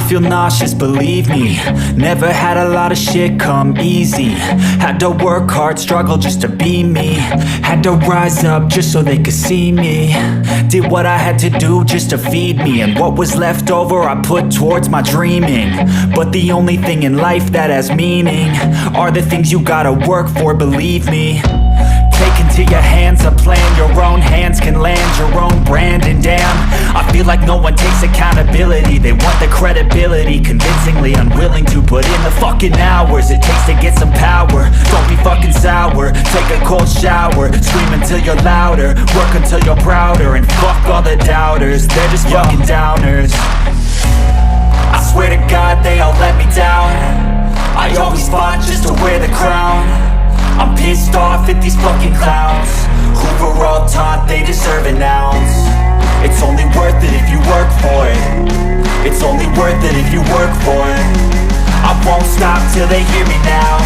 feel nauseous, believe me. Never had a lot of shit come easy. Had to work hard, struggle just to be me. Had to rise up just so they could see me. Did what I had to do just to feed me, and what was left over I put towards my dreaming. But the only thing in life that has meaning are the things you gotta work for, believe me. Take into your hands a plan, your own hands can land your own brand. And damn, I feel like no one takes accountability. They want the credibility, convincingly unwilling to put in the fucking hours it takes to get some power. Don't be fucking sour, take a cold shower. Scream until you're louder, work until you're prouder. And fuck all the doubters, they're just fucking downers. I swear to God they all let me down. I always fought just to wear the crown. I'm pissed off at these fucking clowns who were all taught they deserve an ounce. It's only worth it if you work for it. It's only worth it if you work for it. I won't stop till they hear me now.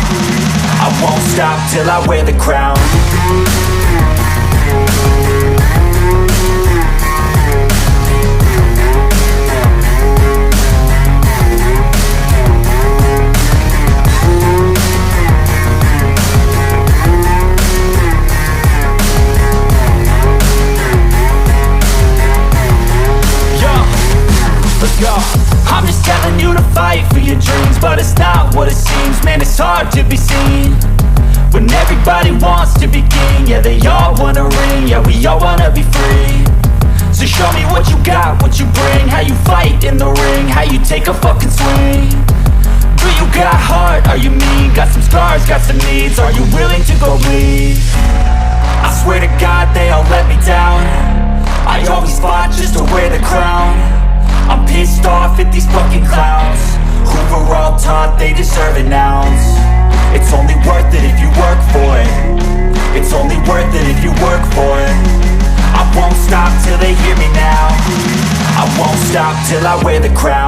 I won't stop till I wear the crown. I'm just telling you to fight for your dreams, but it's not what it seems. Man, it's hard to be seen when everybody wants to be king. Yeah, they all wanna ring, yeah, we all wanna be free. So show me what you got, what you bring, how you fight in the ring, how you take a fucking swing. Do you got heart, are you mean? Got some scars, got some needs, are you willing to go bleed? I swear to God they all let me down. I always fought just to wear the crown. I'm pissed off at these fucking clowns who were all taught they deserve an ounce. It's only worth it if you work for it. It's only worth it if you work for it. I won't stop till they hear me now. I won't stop till I wear the crown.